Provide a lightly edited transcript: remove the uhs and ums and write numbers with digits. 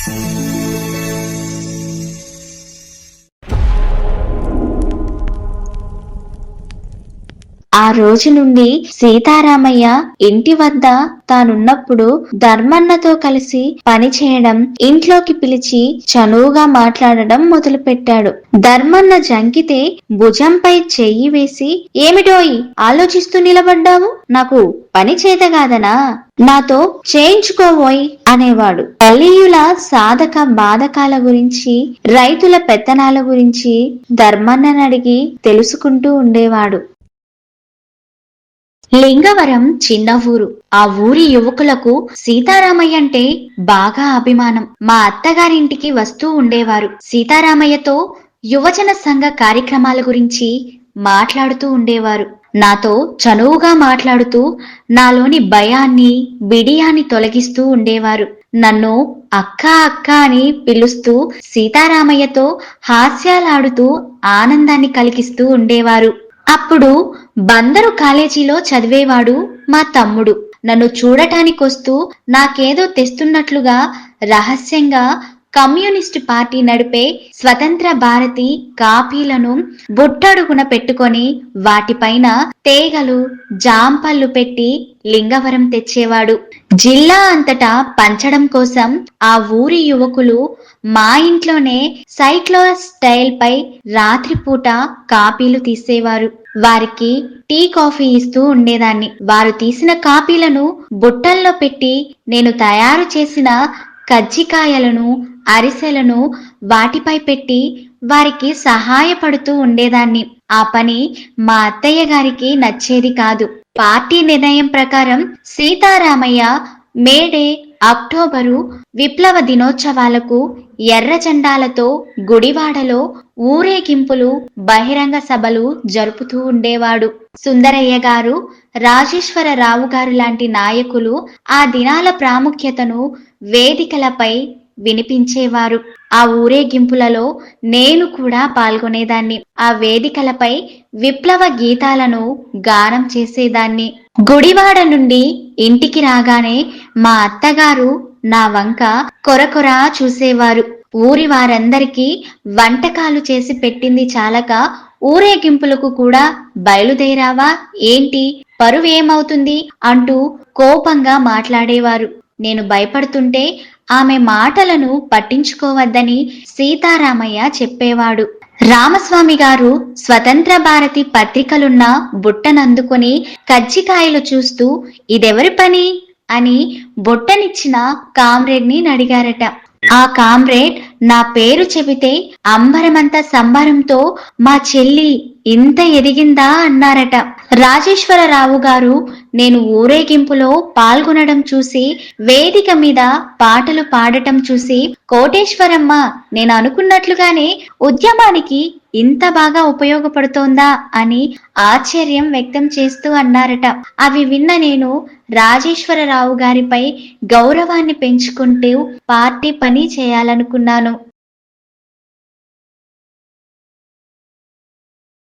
ఆ రోజు నుండి సీతారామయ్య ఇంటి వద్ద తానున్నప్పుడు ధర్మన్నతో కలిసి పని చేయడం, ఇంట్లోకి పిలిచి చనువుగా మాట్లాడడం మొదలుపెట్టాడు. ధర్మన్న జంకితే భుజంపై చెయ్యి వేసి, ఏమిటోయ్ ఆలోచిస్తూ నిలబడ్డావు? నాకు పని చేతగాదనా? నాతో చేయించుకోవోయ్ అనేవాడు. పల్లీయుల సాధక బాధకాల గురించి, రైతుల పెత్తనాల గురించి ధర్మన్ననడిగి తెలుసుకుంటూ ఉండేవాడు. లింగవరం చిన్న ఊరు. ఆ ఊరి యువకులకు సీతారామయ్య అంటే బాగా అభిమానం. మా అత్తగారింటికి వస్తూ ఉండేవారు. సీతారామయ్యతో యువజన సంఘ కార్యక్రమాల గురించి మాట్లాడుతూ ఉండేవారు. నాతో చనువుగా మాట్లాడుతూ నాలోని భయాన్ని, బిడియాన్ని తొలగిస్తూ ఉండేవారు. నన్ను అక్క అక్క అని పిలుస్తూ సీతారామయ్యతో హాస్యాలాడుతూ ఆనందాన్ని కలిగిస్తూ ఉండేవారు. అప్పుడు బందరు కాలేజీలో చదివేవాడు మా తమ్ముడు. నన్ను చూడటానికొస్తూ నాకేదో తెస్తున్నట్లుగా రహస్యంగా కమ్యూనిస్టు పార్టీ నడిపే స్వతంత్ర భారతి కాపీలను బుట్టడుగున పెట్టుకొని వాటిపైన తేగలు, జాంపళ్ళు పెట్టి లింగవరం తెచ్చేవాడు. జిల్లా అంతటా పంచడం కోసం ఆ ఊరి యువకులు మా ఇంట్లోనే సైక్లో స్టైల్ పై రాత్రిపూట కాపీలు తీసేవారు. వారికి టీ కాఫీ ఇస్తూ ఉండేదాన్ని. వారు తీసిన కాపీలను బుట్టల్లో పెట్టి నేను తయారు చేసిన కజ్జికాయలను, అరిసెలను వాటిపై పెట్టి వారికి సహాయపడుతూ ఉండేదాన్ని. ఆ పని మా అత్తయ్య గారికి నచ్చేది కాదు. పార్టీ నిర్ణయం ప్రకారం సీతారామయ్య మేడే, అక్టోబరు విప్లవ దినోత్సవాలకు ఎర్ర జెండాలతో గుడివాడలో ఊరేగింపులు, బహిరంగ సభలు జరుపుతూ ఉండేవాడు. సుందరయ్య గారు, రాజేశ్వరరావు గారు లాంటి నాయకులు ఆ దినాల ప్రాముఖ్యతను వేదికలపై వినిపించేవారు. ఆ ఊరేగింపులలో నేను కూడా పాల్గొనేదాన్ని. ఆ వేదికలపై విప్లవ గీతాలను గానం చేసేదాన్ని. గుడివాడ నుండి ఇంటికి రాగానే మా అత్తగారు నా వంక కొరకొరా చూసేవారు. ఊరి వారందరికీ వంటకాలు చేసి పెట్టింది చాలక ఊరేగింపులకు కూడా బయలుదేరావా ఏంటి, పరువేమవుతుంది అంటూ కోపంగా మాట్లాడేవారు. నేను భయపడుతుంటే ఆమె మాటలను పట్టించుకోవద్దని సీతారామయ్య చెప్పేవాడు. రామస్వామి గారు స్వతంత్ర భారతి పత్రికలున్న బుట్టనందుకొని కజ్జికాయలు చూస్తూ ఇదెవరి పని అని బుట్టనిచ్చిన కామ్రేడ్ని అడిగారట. ఆ కామ్రేడ్ నా పేరు చెబితే అంబరమంత సంబరంతో మా చెల్లి ఇంత ఎదిగిందా అన్నారట. రాజేశ్వరరావు గారు నేను ఊరేగింపులో పాల్గొనడం చూసి, వేదిక మీద పాటలు పాడటం చూసి, కోటేశ్వరమ్మ నేను అనుకున్నట్లుగానే ఉద్యమానికి ఇంత బాగా ఉపయోగపడుతోందా అని ఆశ్చర్యం వ్యక్తం చేస్తూ అన్నారట. అవి విన్న నేను రాజేశ్వరరావు గారిపై గౌరవాన్ని పెంచుకుంటూ పార్టీ పని చేయాలనుకున్నాను.